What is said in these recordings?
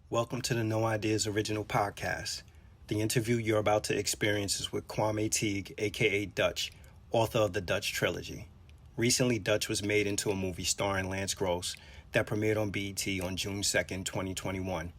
Welcome to the No Ideas Original Podcast. The interview you're about to experience is with Kwame Teague, aka Dutch, author of the Dutch Trilogy. Recently, Dutch was made into a movie starring Lance Gross that premiered on BET on June 2nd, 2021.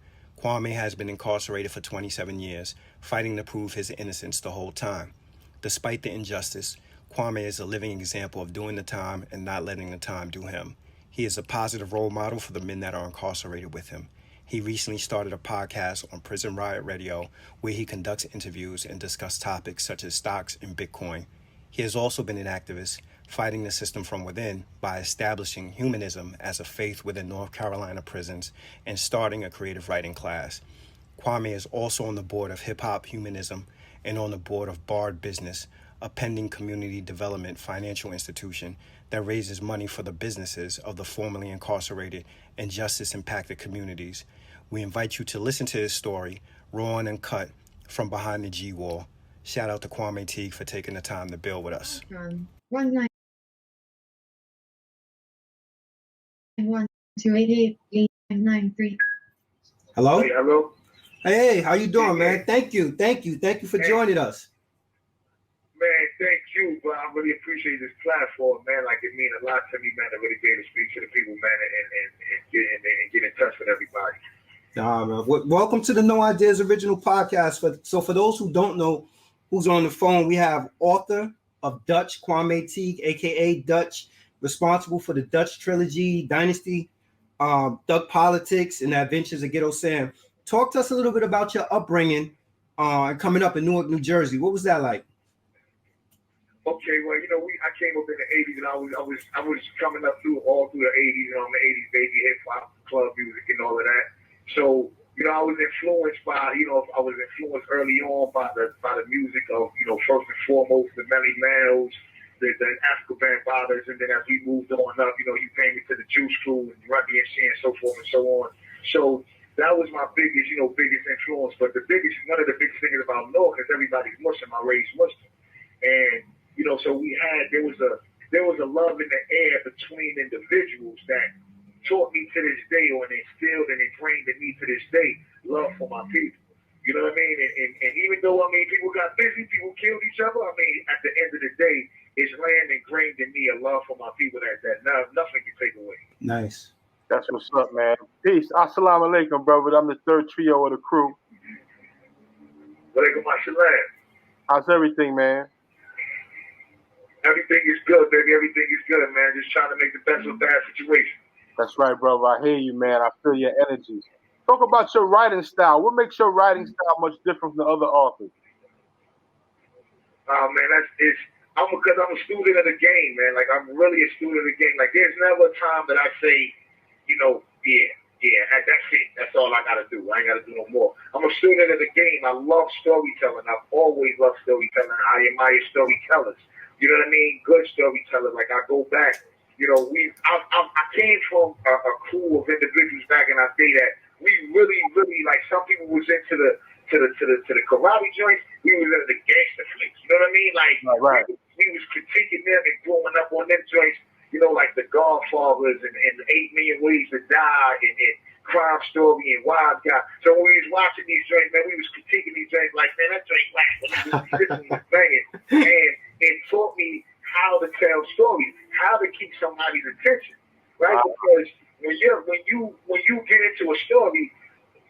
Kwame has been incarcerated for 27 years, fighting to prove his innocence the whole time. Despite the injustice, Kwame is a living example of doing the time and not letting the time do him. He is a positive role model for the men that are incarcerated with him. He recently started a podcast on Prison Riot Radio where he conducts interviews and discusses topics such as stocks and Bitcoin. He has also been an activist, fighting the system from within by establishing humanism as a faith within North Carolina prisons and starting a creative writing class. Kwame is also on the board of Hip Hop Humanism and on the board of Bard Business, a pending community development financial institution that raises money for the businesses of the formerly incarcerated and justice-impacted communities. We invite you to listen to his story, raw and uncut, from behind the G-Wall. Shout out to Kwame Teague for taking the time to build with us. 191288893. Hello? Hey, hello. Hey, how you doing, man? Thank you for joining us. Man, thank you, but I really appreciate this platform, man. Like, it means a lot to me, man, to really be able to speak to the people, man, and get in touch with everybody. Man. Welcome to the No Ideas Original Podcast. For those who don't know who's on the phone, we have author of Dutch, Kwame Teague, a.k.a. Dutch, responsible for the Dutch Trilogy, Dynasty, Thug Politics, and the Adventures of Ghetto Sam. Talk to us a little bit about your upbringing coming up in Newark, New Jersey. What was that like? Okay, well, I came up in the '80s, and I was coming up all through the '80s, I'm an '80s baby, hip hop, club music, and all of that. So, I was influenced by, I was influenced early on by the music of, first and foremost, the Melly Males, the Azkaban Brothers, and then as we moved on up, you came into the Juice Crew and Run DMC and so forth and so on. So that was my biggest influence. But one of the biggest things about Newark is everybody's Muslim. I raised Muslim, and so there was a love in the air between individuals that taught me to this day, or instilled and ingrained in me to this day, love for my people. You know what I mean? And even though, people got busy, people killed each other, at the end of the day, it's land ingrained in me, a love for my people that nothing can take away. Nice. That's what's up, man. Peace. Assalamu alaikum, brother. I'm the third trio of the crew. Walaikum assalam. How's everything, man? Everything is good, baby. Everything is good, man. Just trying to make the best of a bad situation. That's right, brother. I hear you, man. I feel your energy. Talk about your writing style. What makes your writing style much different from the other authors? Oh, man, because I'm a student of the game, man. Like, I'm really a student of the game. Like, there's never a time that I say, that's it. That's all I got to do. I ain't got to do no more. I'm a student of the game. I love storytelling. I've always loved storytelling. I admire storytellers. You know what I mean? Good storytellers. Like, I go back. I came from a crew of individuals back in our day that we really, really, like, some people was into the karate joints. We was into the gangster flicks. You know what I mean? Like, right. we was critiquing them and growing up on them joints. Like the Godfathers and 8 Million Ways to Die and Crime Story and Wild Guy. So when we was watching these joints, man, we was critiquing these joints like, man, that joint whack. This was banging. And it taught me how to tell stories, how to keep somebody's attention, right? Because when you get into a story,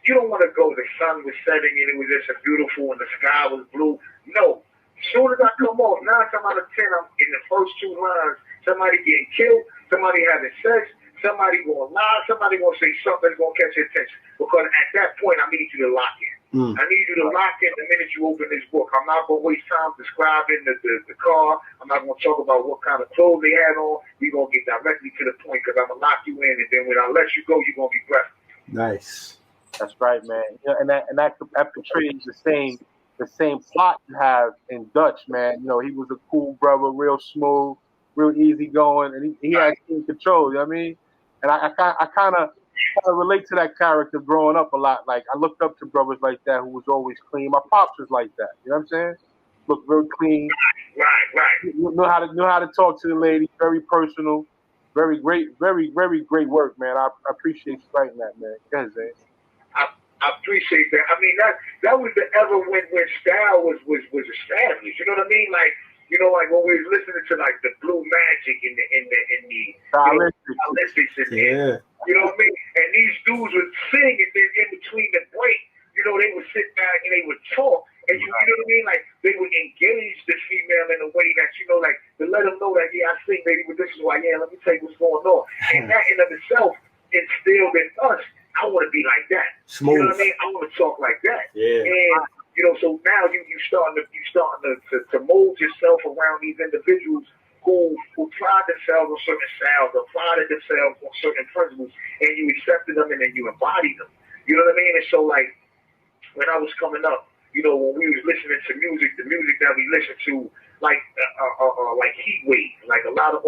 you don't want to go, the sun was setting and it was just beautiful and the sky was blue. No. As soon as I come off, 9 times out of 10, I'm in the first 2 lines, somebody getting killed, somebody having sex, somebody going to lie, somebody going to say something that's going to catch your attention. Because at that point, I need you to lock in. I need you to lock in the minute you open this book. I'm not going to waste time describing the car. I'm not going to talk about what kind of clothes they had on. We're going to get directly to the point because I'm going to lock you in, and then when I let you go, you're going to be blessed. Nice. That's right, man. Yeah, and that portrays the same plot you have in Dutch, man. He was a cool brother, real smooth, real easygoing, and he had control. You know what I mean? And I kind of relate to that character growing up a lot. Like, I looked up to brothers like that who was always clean. My pops was like that. You know what I'm saying? Looked very clean. Right. Know how to talk to the lady. Very personal. Very great. Very, very great work, man. I appreciate you writing that, man. Go ahead, Zane. I appreciate that. I mean, that was the ever when style was established. You know what I mean? Like, you know, like when we was listening to like the Blue Magic and the Stylistics and you know what I mean? And these dudes would sing, and then in between the break, you know, they would sit back and they would talk, and you know what I mean? Like they would engage the female in a way that, you know, like to let them know that, yeah, I sing, baby, but this is why, yeah, let me tell you what's going on. And that in of itself instilled in us, I want to be like that. Smooth. You know what I mean? I want to talk like that. Yeah. And you know, so now you starting to mold yourself around these individuals who pride themselves on certain styles or prided themselves on certain principles, and you accepted them and then you embody them. You know what I mean? And so, like, when I was coming up, you know, when we was listening to music, the music that we listened to, like Heat Wave, like a lot of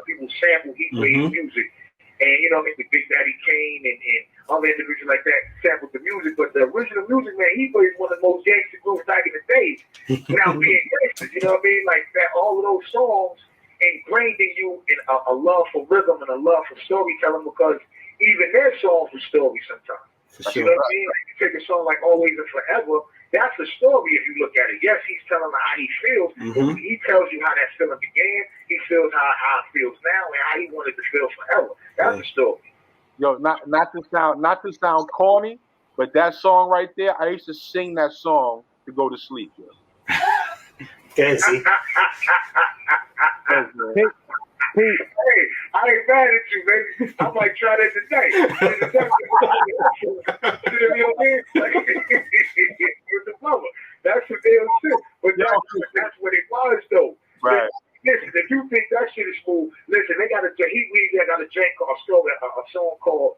people sample Heat Wave music. And, you know, the Big Daddy Kane and other individuals like that sampled the music. But the original music, man, he was one of the most gangster groups back in the day without being gangsters. You know what I mean? Like that, all of those songs ingrained in you in a love for rhythm and a love for storytelling, because even their songs were stories sometimes. For sure. You know what I mean? Like you take a song like Always and Forever, that's a story if you look at it. Yes, he's telling how he feels, but he tells you how that feeling began. He feels how it feels now and how he wanted to feel forever. That's a story. Yo, not to sound corny, but that song right there, I used to sing that song to go to sleep. Yo. Okay, see. Hey, I ain't mad at you, baby. I might try that today. You know what I mean? With the mother. That's the damn shit. But that's what it was, though. Right. Listen, if you think that shit is cool, listen, they got a song called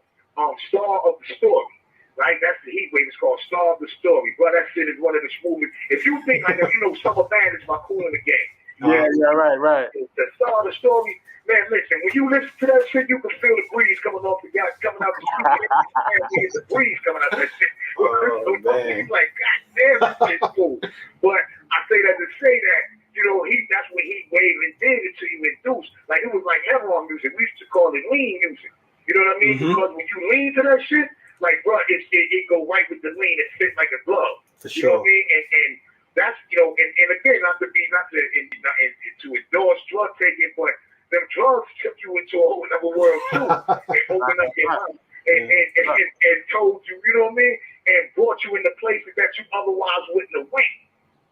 Star of the Story. Right? That's the Heat Wave. It's called Star of the Story. Bro, that shit is one of the smoothest. If you think like, you know, Summer Bandits by Cool in the Game. Right. The Star of the Story. Man, listen, when you listen to that shit, you can feel the breeze coming out the street. There's a breeze coming out that shit. Man. Like, God damn, this shit's cool. But I say that to say that, you know, that's what Heat Wave and did it to you induced. Like, it was like heroin music. We used to call it lean music. You know what I mean? Because when you lean to that shit, like, bro, it go right with the lean. It fit like a glove. For sure. You know what I mean? And that's, you know, and again, not to endorse drug taking, but them drugs took you into a whole other world too, and opened up your mind and told you, you know what I mean, and brought you into places that you otherwise wouldn't have went.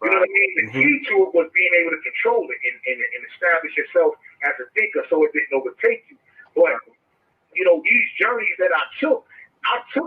You know what I mean? The key to it was being able to control it and establish yourself as a thinker, so it didn't overtake you. But you know, these journeys that I took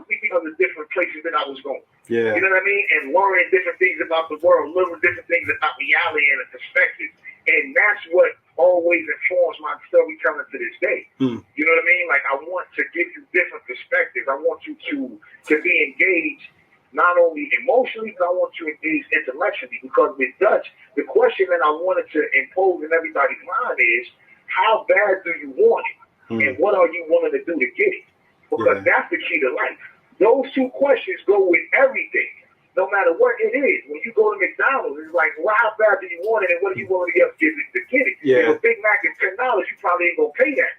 because of different places that I was going. Yeah. You know what I mean? And learning different things about the world, learning different things about reality and a perspective. And that's what always informs my storytelling to this day. You know what I mean? Like, I want to give you different perspectives. I want you to be engaged, not only emotionally, but I want you engaged intellectually. Because with Dutch, the question that I wanted to impose in everybody's mind is, how bad do you want it? And what are you willing to do to get it? Because that's the key to life. Those two questions go with everything, no matter what it is. When you go to McDonald's, it's like, well, how bad do you want it, and what are you willing to get to get it? Yeah. If a Big Mac is $10, you probably ain't gonna pay that.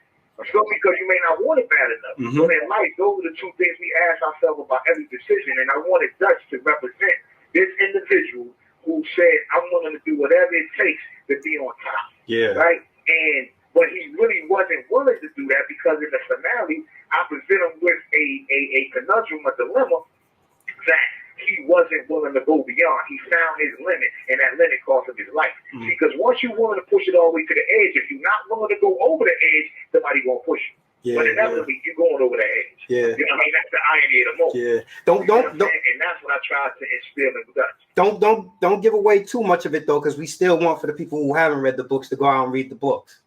So because you may not want it bad enough. So in life, those are the two things we ask ourselves about every decision. And I wanted Dutch to represent this individual who said, I'm willing to do whatever it takes to be on top. Yeah. Right? But he really wasn't willing to do that, because in the finale, I present him with a conundrum, a dilemma, that he wasn't willing to go beyond. He found his limit, and that limit cost him his life. Because once you're willing to push it all the way to the edge, if you're not willing to go over the edge, somebody gonna push you. But inevitably, you're going over the edge. Yeah. You know what I mean? That's the irony of the moment. Yeah. Don't. And that's what I tried to instill in Dutch. Don't give away too much of it though, because we still want for the people who haven't read the books to go out and read the books.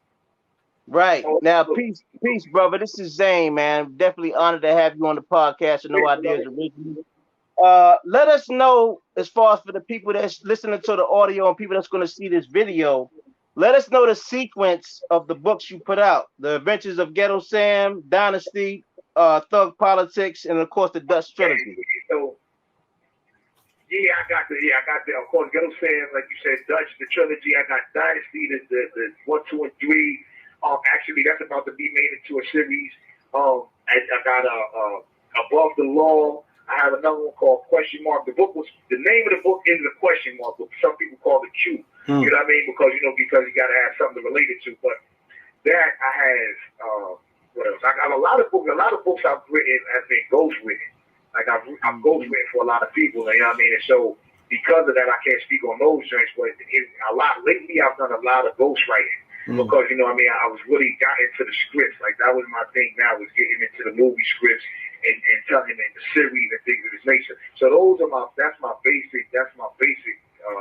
Right. Now, peace, brother. This is Zane, man. Definitely honored to have you on the podcast. No Ideas Original. Let us know, as far as for the people that's listening to the audio and people that's going to see this video, let us know the sequence of the books you put out: The Adventures of Ghetto Sam, Dynasty, Thug Politics, and of course the Dutch Trilogy. So, I got the of course Ghetto Sam, like you said, Dutch, the trilogy. I got Dynasty, the 1, 2, and 3. Actually, that's about to be made into a series. I got Above the Law. I have another one called Question Mark. The name of the book is a question mark, but some people call it Q. You know what I mean? Because you got to have something to relate it to. But that I have, what else? I got a lot of books. A lot of books I've written have been ghostwritten. Like I've ghostwritten for a lot of people. You know what I mean? And so because of that, I can't speak on those joints. But lately, I've done a lot of ghostwriting. Because, you know what I mean, I was really got into the scripts. Like, that was my thing now, was getting into the movie scripts and telling them the series and things of this nature. So that's my basic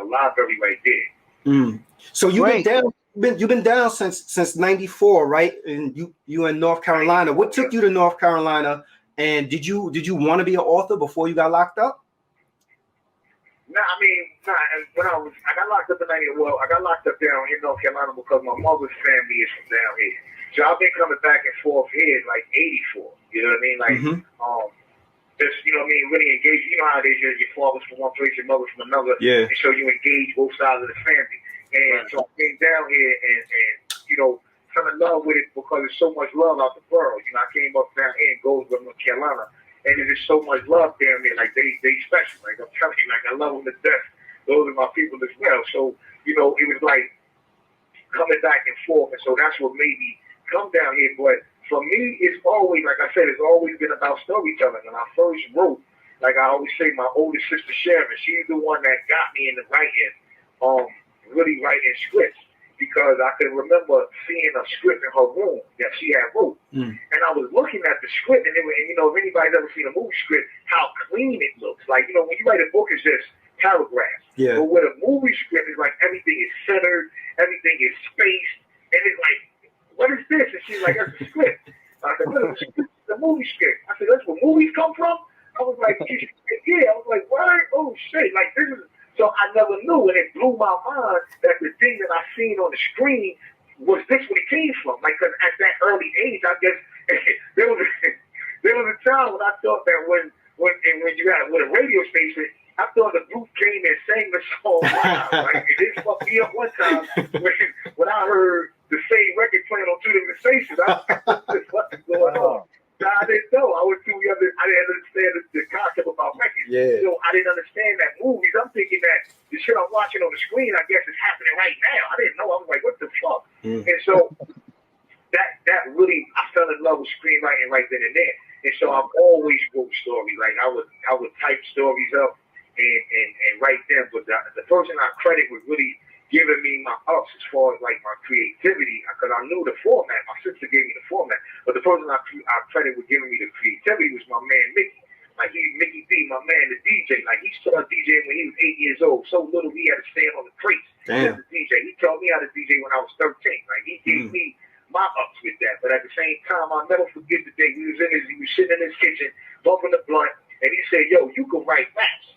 library right there. So you've been down since '94, right? And you in North Carolina. What took you to North Carolina? And did you want to be an author before you got locked up? When I got locked up in I got locked up down in North Carolina because my mother's family is from down here. So I've been coming back and forth here like '84. You know what I mean? Like, just, you know what I mean, really engage. You know how it is, your father's from one place, your mother's from another. Yeah. And so you engage both sides of the family. And so I came down here and fell in love with it because there's so much love out the world. I came up down here in Goldsboro, North Carolina. And there's so much love down there. Like, they special. Like, I'm telling you, like, I love them to death. Those are my people as well. So, it was like coming back and forth. And so that's what made me come down here. But for me, it's always, like I said, it's always been about storytelling. When I first wrote, like I always say, my oldest sister, Sharon, she's the one that got me into writing, really writing scripts. Because I can remember seeing a script in her room that she had wrote. And I was looking at the script, and if anybody's ever seen a movie script, how clean it looks. Like, when you write a book, it's just paragraphs. Yeah. But with a movie script, it's like everything is centered, everything is spaced, and it's like, what is this? And she's like, that's a script. I said, what is the script? The movie script. I said, that's where movies come from? I was like, yeah. I was like, what? Oh, shit. Like, this is... So I never knew, and it blew my mind that the thing that I seen on the screen was this where it came from. Like, cause at that early age, I guess there was a time when I thought that when you had with a radio station, I thought the group came and sang the song live. Like, it fucked me up one time when I heard the same record playing on two different stations. I was like, what's going on? I didn't know. I was too young. I didn't understand the concept about records. Yeah. So I didn't understand that movies. I'm thinking that the shit I'm watching on the screen, I guess, is happening right now. I didn't know. I was like, what the fuck? And so that really, I fell in love with screenwriting right then and there. And so I've always wrote stories. Like I would type stories up and write them. But the person I credit was really giving me my ups as far as like my creativity, because I knew the format. My sister gave me the format, but the person I credit with giving me the creativity was my man Mickey. Like Mickey D, my man, the DJ. Like he started DJing when he was 8 years old. So little he had to stand on the crates as a DJ. He taught me how to DJ when I was 13. Like he gave me my ups with that. But at the same time, I'll never forget the day he was sitting in his kitchen, bumping the blunt, and he said, "Yo, you can write raps."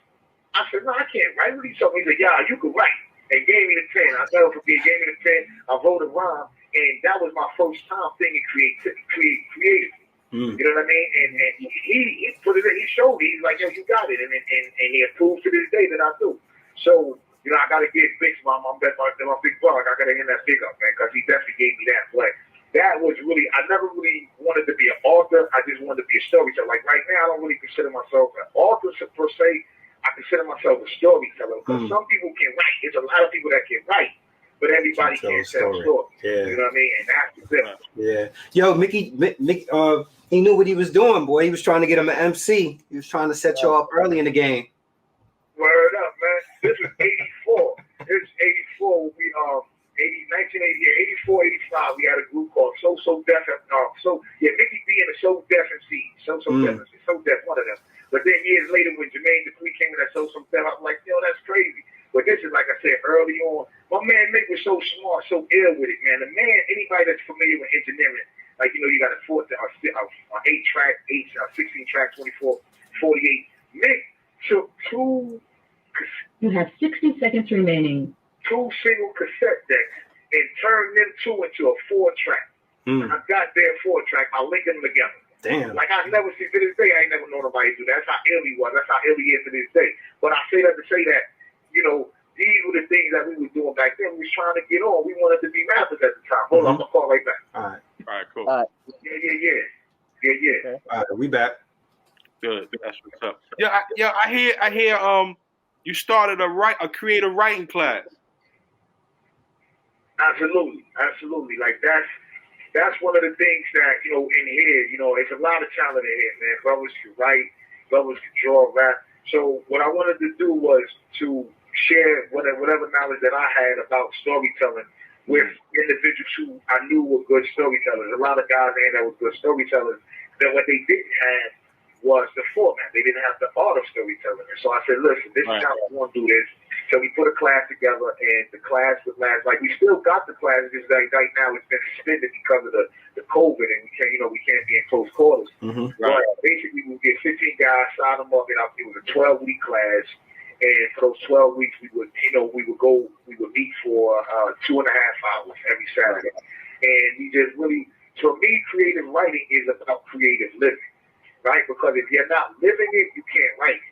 I said, "No, I can't write." What are you talking? He said, "Yeah, you can write." And gave me the pen. I'll never forget. Gave me the pen. I wrote a rhyme, and that was my first time thinking creatively. You know what I mean? And he put it in. He showed me. He's like, "Yo, you got it," and he approved to this day that I do. So I gotta give big my big brother. I gotta hand that big up, man, because he definitely gave me that. But that was really. I never really wanted to be an author. I just wanted to be a storyteller. Like right now, I don't really consider myself an author per se. I consider myself a storyteller because some people can write. There's a lot of people that can write, but everybody can't tell stories. Yeah. You know what I mean? And that's the difference. Yeah. Yo, Mickey, he knew what he was doing, boy. He was trying to get him an MC. He was trying to set you up early in the game. Word up, man. This was 84. This is 84. We 1984, 85. We had a group called So Def. Mickey B and the So Def MC. So Def, one of them. But then years later, when Jermaine Dupri came in that So Def, I'm like, yo, that's crazy. But this is, like I said, early on. My man Mick was so smart, so ill with it, man. The man, anybody that's familiar with engineering, like, you got a 8-track, 16 track, 24, 48. Mick took two. You have 60 seconds remaining. 2 single cassette decks and turned them 2 into a 4-track. I got their 4-track. I linked them together. Damn. Like I never see to this day, I ain't never known nobody do that. That's how ill he was. That's how ill he is to this day. But I say that to say that, these were the things that we were doing back then. We was trying to get on. We wanted to be rappers at the time. Hold on, I'm gonna call right back. All right, cool. Yeah. Okay. All right, we back. good. That's what's up. Yeah, I hear. You started a creative writing class. Absolutely. Like that's one of the things that, in here, it's a lot of talent in here, man. Brothers can write, brothers can draw, rap. So what I wanted to do was to share whatever knowledge that I had about storytelling with individuals who I knew were good storytellers. A lot of guys in there were good storytellers. Then what they didn't have was the format. They didn't have the art of storytelling. And so I said, listen, this is how I want to do this. So we put a class together, and the class would last. Like, we still got the class, just right now it's been suspended because of the COVID, and we can't be in close quarters. Mm-hmm. But basically, we would get 15 guys, sign them up, and it was a 12-week class. And for those 12 weeks, we would meet for 2.5 hours every Saturday. And we just really, for me, creative writing is about creative living, right? Because if you're not living it, you can't write it.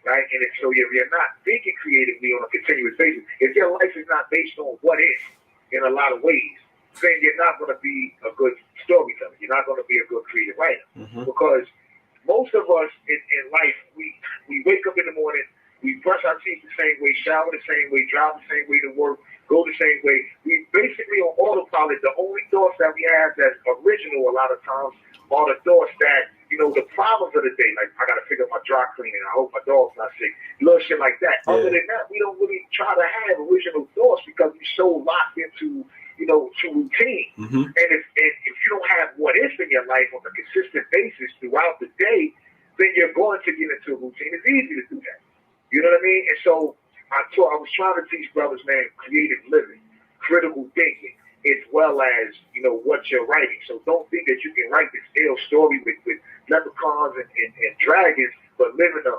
Right? And so if you're not thinking creatively on a continuous basis, if your life is not based on what is in a lot of ways, then you're not going to be a good storyteller. You're not going to be a good creative writer. Mm-hmm. Because most of us in life, we wake up in the morning, we brush our teeth the same way, shower the same way, drive the same way to work, go the same way. We basically on autopilot. The only thoughts that we have that's original a lot of times are the thoughts that, the problems of the day, like I got to pick up my dry cleaning, I hope my dog's not sick, little shit like that. Yeah. Other than that, we don't really try to have original thoughts because we're so locked into, to routine. Mm-hmm. And if you don't have what is in your life on a consistent basis throughout the day, then you're going to get into a routine. It's easy to do that. You know what I mean? And so I was trying to teach brothers, man, creative living, critical thinking, as well as, what you're writing. So don't think that you can write this ill story with leprechauns and dragons, but living a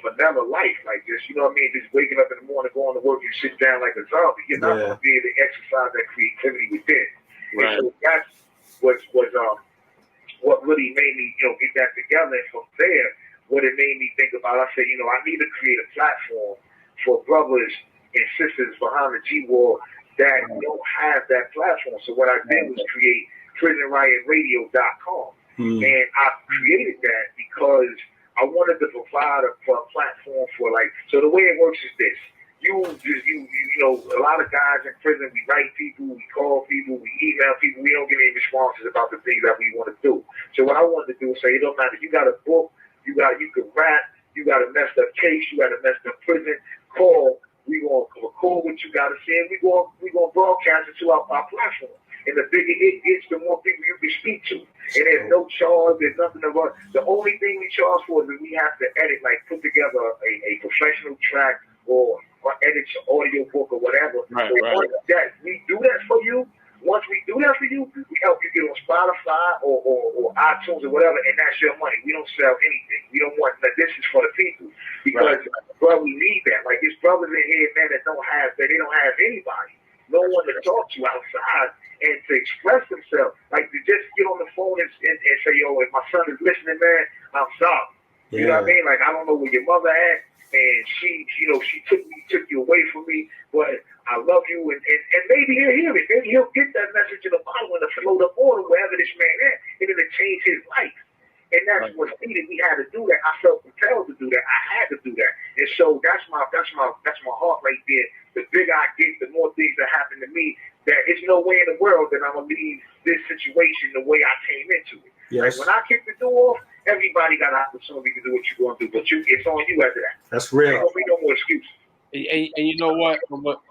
vanilla life like this, just waking up in the morning, going to work, you sit down like a zombie. You're not going to be able to exercise that creativity within. Right. And so that's what really made me, get that together. And from there, what it made me think about, I said, I need to create a platform for brothers and sisters behind the G-Wall that don't have that platform. So what I did was create PrisonRiotRadio.com. And I created that because I wanted to provide a platform for so the way it works is this. A lot of guys in prison, we write people, we call people, we email people, we don't get any responses about the things that we want to do. So what I wanted to do is say, it don't matter, you got a book, you can rap, you got a messed up case, you got a messed up prison, call, we gonna record what you gotta say, and we gonna broadcast it to our platform. And the bigger it gets, the more people you can speak to. And there's no charge, there's nothing to run. The only thing we charge for is that we have to edit, put together a professional track or edit your audio book or whatever. Right, so once we do that for you, we help you get on Spotify or iTunes or whatever, and that's your money. We don't sell anything. We don't want that. This is for the people because, bro, we need that. There's brothers in here, man, they don't have anybody, no one to talk to outside and to express themselves. To just get on the phone and say, yo, if my son is listening, man, I'm sorry. Yeah. You know what I mean? I don't know where your mother at, and she took you away from me, but I love you, and maybe he'll hear it. Maybe he'll get that message in the bottle and float up on wherever this man is, and it'll change his life. And that's what's needed. We had to do that. I felt compelled to do that. I had to do that. And so that's my heart right there. The bigger I get, the more things that happen to me, that it's no way in the world that I'm going to leave this situation the way I came into it. Yes. When I kick the door off, everybody got an opportunity to do what you're going to do, but it's on you after that. That's real. There won't be no more excuses. And you know what?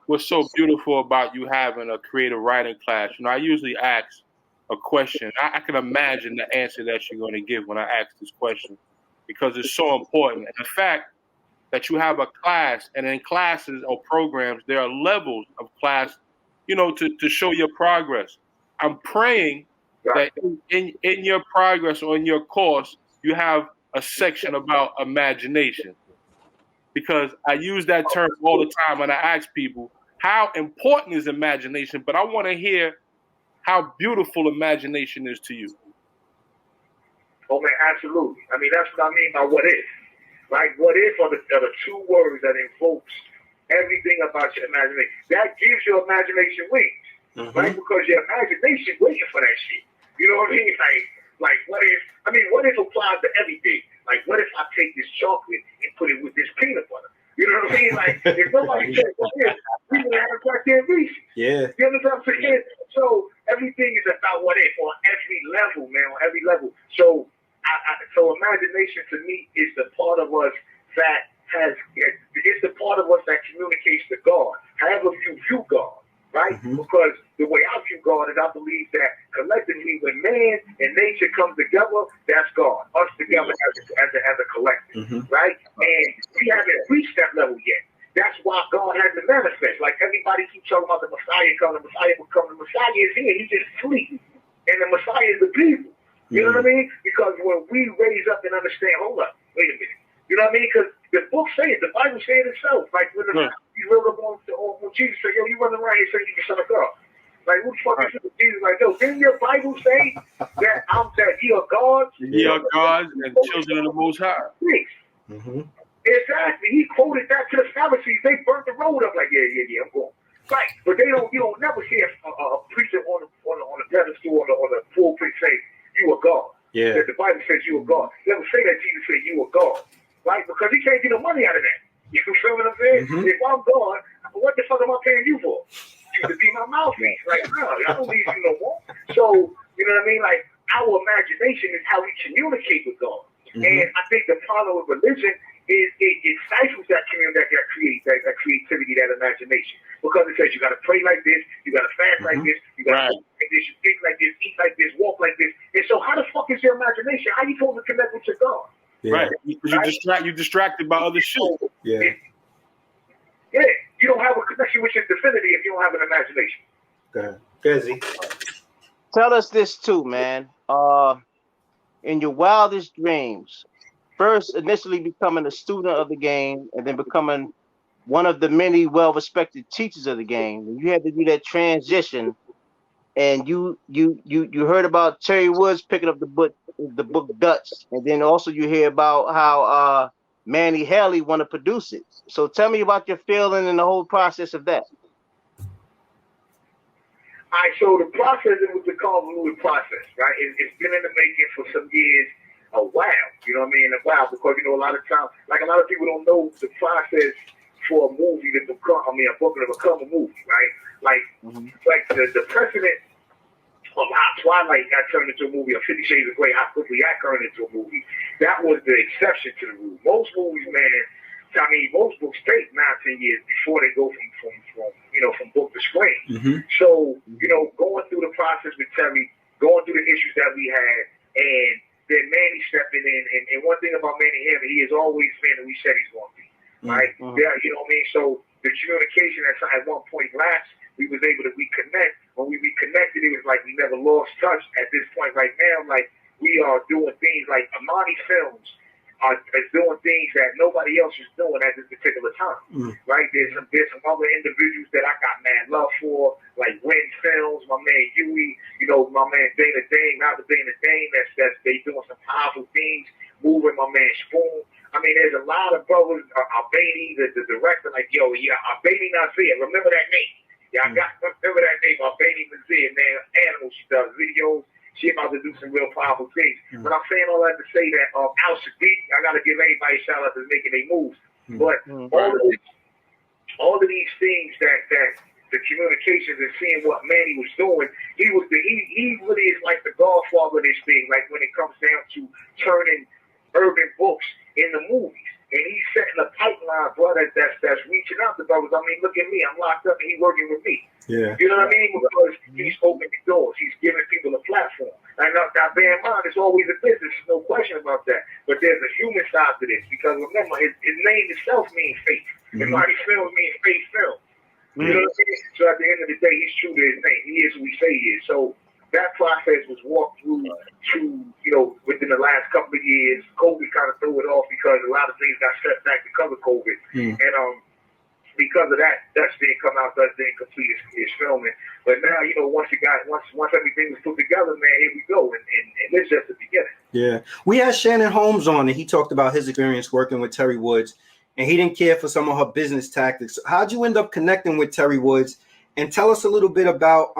What's so beautiful about you having a creative writing class? I usually ask a question. I can imagine the answer that you're going to give when I ask this question because it's so important. And the fact that you have a class, and in classes or programs, there are levels of class, to show your progress. I'm praying that in your progress or in your course, you have a section about imagination. Because I use that term all the time when I ask people, how important is imagination? But I want to hear how beautiful imagination is to you. Oh, man, absolutely. I mean, that's what I mean by what if. What if are the two words that invokes everything about your imagination. That gives your imagination wings, right? Because your imagination waiting for that shit. You know what I mean? What if applies to everything. Like, what if I take this chocolate and put it with this peanut butter? You know what I mean? Like, if nobody said this, we would have goddamn Reese's. Yeah. You understand what I'm saying? So everything is about what if on every level, man, on every level. So so imagination to me is the part of us that it's the part of us that communicates to God. However you view God, right? Mm-hmm. Because the way I view God is I believe that collectively when man and nature come together, that's God. Us together as a collective, Mm-hmm. right? And we haven't reached that level yet. That's why God has to manifest. Like everybody keeps talking about the Messiah coming, the Messiah will come. The Messiah is here. He just sleep. And the Messiah is the people. You know what I mean? Because when we raise up and understand, hold up, wait a minute. You know what I mean? Because the book says, the Bible says it itself. Like when you wrote up on Jesus said, yo, you running around here saying you can son of God. Like, who the fuck is this? Jesus like, yo, didn't your Bible say that ye are gods? Ye are gods and children of the Most High. Mm-hmm. Exactly. He quoted that to the Pharisees. They burnt the road up like, yeah, I'm going. Right. But you don't never hear a preacher on the pedestal or the pulpit say, you are God. Yeah. That the Bible says you are God. Never say that Jesus said you are God. Right? Because he can't get no money out of that. You feel what I'm saying? Mm-hmm. If I'm God, what the fuck am I paying you for? You to be my mouthpiece. Like, no, I don't need you no more. So, you know what I mean? Like, our imagination is how we communicate with God. Mm-hmm. And I think the problem with religion is it stifles that community, that creativity, that imagination. Because it says you got to pray like this, you got to fast like this, you got to like this, you think like this, eat like this, walk like this. And so how the fuck is your imagination? How you supposed to connect with your God? Yeah. Right. You distracted by other shit. Yeah. Yeah. You don't have a connection with your divinity if you don't have an imagination. Good, Z. Tell us this too, man. In your wildest dreams, first initially becoming a student of the game and then becoming one of the many well-respected teachers of the game, you had to do that transition, and you heard about Teri Woods picking up the book Dutch, and then also you hear about how Manny Halley want to produce it. So tell me about your feeling and the whole process of that. All right, so the process, it was a convoluted process, right? It's been in the making for some years, a while, you know what I mean? A while, because, a lot of times, like a lot of people don't know the process for a movie to become, a book to become a movie, right? Like, like the precedent of how Twilight got turned into a movie, or 50 Shades of Grey, how quickly that turned into a movie, that was the exception to the rule. Most movies, man, most books take 9-10 years before they go from book to screen. Mm-hmm. So, going through the process with Teri, going through the issues that we had, and then Manny stepping in, and one thing about Manny Halley, he has always been who he said he's going to be, right? Mm-hmm. Yeah, you know what I mean? So the communication at one point lapsed, we was able to reconnect. When we reconnected, it was like we never lost touch. At this point right now, like, we are doing things like Amani Films is doing things that nobody else is doing at this particular time, right? There's some other individuals that I got mad love for, like Wynn Films, my man Huey, my man Dana Dane, that's they doing some powerful things, moving my man Spoon. I mean, there's a lot of brothers, Albany, the director, like, Albany Nazir, remember that name. Yeah, remember that name, Albany Nazir, man, Animals, she does videos. She about to do some real powerful things. But I'm saying all that to say that Al Sadiq, I got to give everybody a shout out to making their moves. But all of these things that the communications and seeing what Manny was doing, he really is like the godfather of this thing. Like when it comes down to turning urban books into movies. And he's setting a pipeline, bro, that's reaching out to brothers. I mean, look at me. I'm locked up and he's working with me. Yeah. You know what I mean? Because he's opening doors. He's giving people a platform. And now bear in mind, it's always a business. No question about that. But there's a human side to this. Because remember, his name itself means faith. And Manny Films means faith film. You know what I mean? So at the end of the day, he's true to his name. He is who he say he is. So that process was walked through within the last couple of years. COVID kind of threw it off because a lot of things got set back because of COVID. And because of that, Dutch didn't come out, Dutch didn't complete his filming. But now, once everything was put together, man, here we go. And it's just the beginning. Yeah. We had Shannon Holmes on, and he talked about his experience working with Teri Woods, and he didn't care for some of her business tactics. How'd you end up connecting with Teri Woods? And tell us a little bit about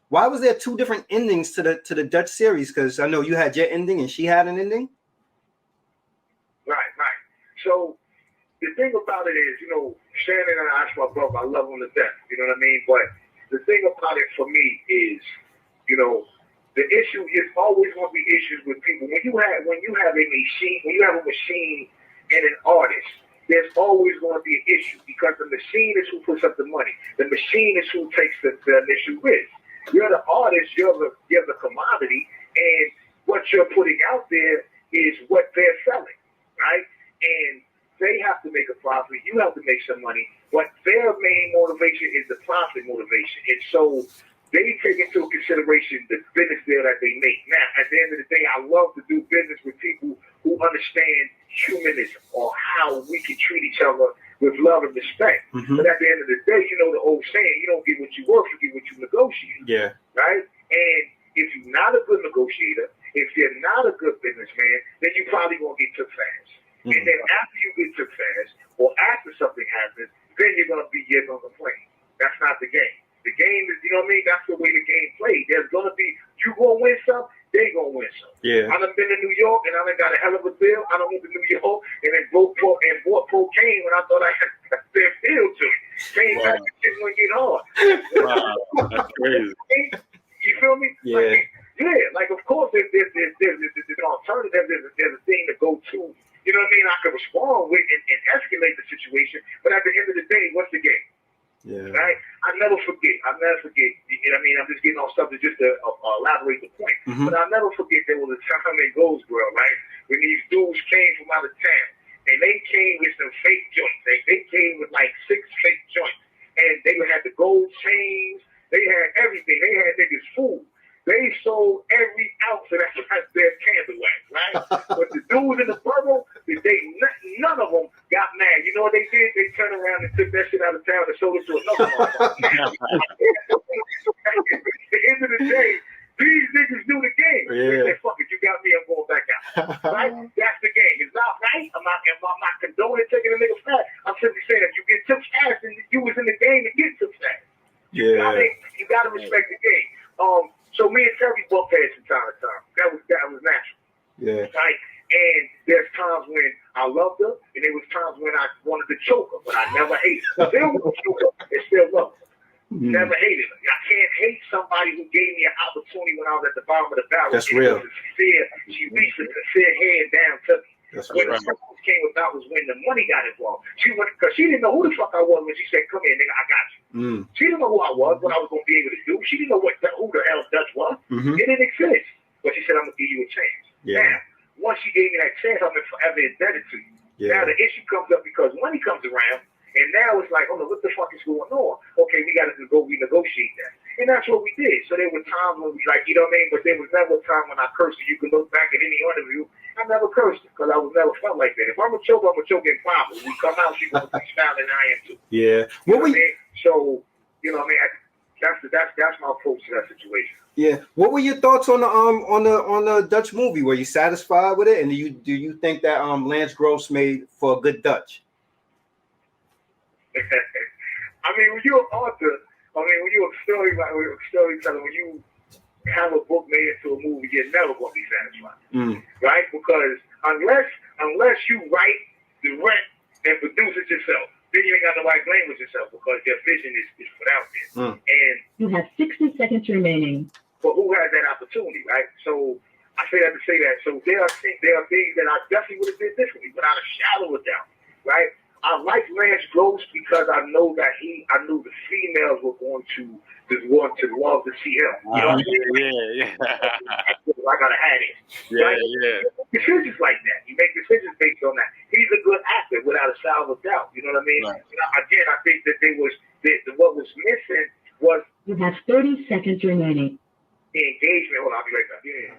why was there two different endings to the Dutch series? Because I know you had your ending and she had an ending. So the thing about it is, Shannon and I, my brother, I love him to death. You know what I mean? But the thing about it for me is, the issue is always going to be issues with people. When you have a machine and an artist, there's always going to be an issue because the machine is who puts up the money. The machine is who takes the initial risk. You're the artist, you're the commodity, and what you're putting out there is what they're selling, right? And they have to make a profit, you have to make some money, but their main motivation is the profit motivation. And so they take into consideration the business deal that they make. Now, at the end of the day, I love to do business with people who understand humanism or how we can treat each other with love and respect. Mm-hmm. But at the end of the day, the old saying, you don't get what you work, you get what you negotiate. Yeah. Right? And if you're not a good negotiator, if you're not a good businessman, then you probably won't get took fast. Mm-hmm. And then after you get took fast, or after something happens, then you're going to complain. That's not the game. The game is, that's the way the game plays. There's going to be, you going to win some, they going to win some. Yeah. I done been to New York, and I done got a hell of a deal. I done went to New York, and then bought cocaine when I thought I had a fair deal to it. Same time, shit wouldn't get hard. Wow, that's crazy. You feel me? Yeah. Like of course, there's an alternative, there's a thing to go to. You know what I mean? I can respond with and escalate the situation, but at the end of the day, what's the game? Yeah. Right? I never forget. You know what I mean? I'm just getting off something just to elaborate the point. Mm-hmm. But I'll never forget there was a time in Goldsboro, right? When these dudes came from out of town. And they came with some fake joints. They came with like 6 fake joints. And they had the gold chains. They had everything. They had niggas food. They sold every ounce of their candle wax, right? But the dudes in the bubble, none of them got mad. You know what they did? They turned around and took that shit out of town and sold it to another motherfucker. At the end of the day, these niggas do the game. Yeah. They say, fuck it, you got me, I'm going back out. Right? That's the game. It's not right. I'm not condoning taking a nigga fast. I'm simply saying if you get took fast and you was in the game to get took fast. You gotta respect the game. So me and Teri bump heads from time to time. That was natural. Yeah. Right? And there's times when I loved her, and there was times when I wanted to choke her, but I never hated her. Still want to choke her, and still love her. Mm. Never hated her. I can't hate somebody who gave me an opportunity when I was at the bottom of the barrel. That's real. She reached a sincere hand down to me. That's when the problems came about was when the money got involved. Because she didn't know who the fuck I was when she said, "Come here, nigga, I got you." Mm. She didn't know who I was, what I was going to be able to do. She didn't know who the hell Dutch was. Mm-hmm. It didn't exist. But she said, "I'm going to give you a chance." Yeah. Now, once she gave me that chance, I'm forever indebted to you. Yeah. Now the issue comes up because money comes around, and now it's like, oh no, what the fuck is going on? Okay, we got to go renegotiate that. And that's what we did. So there were times when we you know what I mean? But there was never a time when I cursed her. You can look back at any interview. I never cursed her because I was never felt like that. If I'm a choke in private. When we come out, she's going to be smiling and I am too. Yeah. You know what I mean? So, you know what I mean? That's my approach to that situation. Yeah. What were your thoughts on the Dutch movie? Were you satisfied with it? And do you think that Lance Gross made for a good Dutch? I mean, when you're an author, when you're a storyteller, when you have a book made into a movie, you're never going to be satisfied, right? Because unless you write, direct, and produce it yourself, then you ain't got nobody blame with yourself because your vision is put out there. And you have 60 seconds remaining. But who has that opportunity, right? So I say that to say that. So there are things that I definitely would have did differently, without a shadow of doubt, right? I like Lance Gross because I knew the females were going to want to love to see him. You know what I mean? Yeah. I gotta have it. Yeah, right? yeah. Decisions like that. You make decisions based on that. He's a good actor without a shadow of doubt. You know what I mean? Right. Again, I think that what was missing was you have 30 seconds remaining. The engagement. Hold on, I'll be right back. Yeah.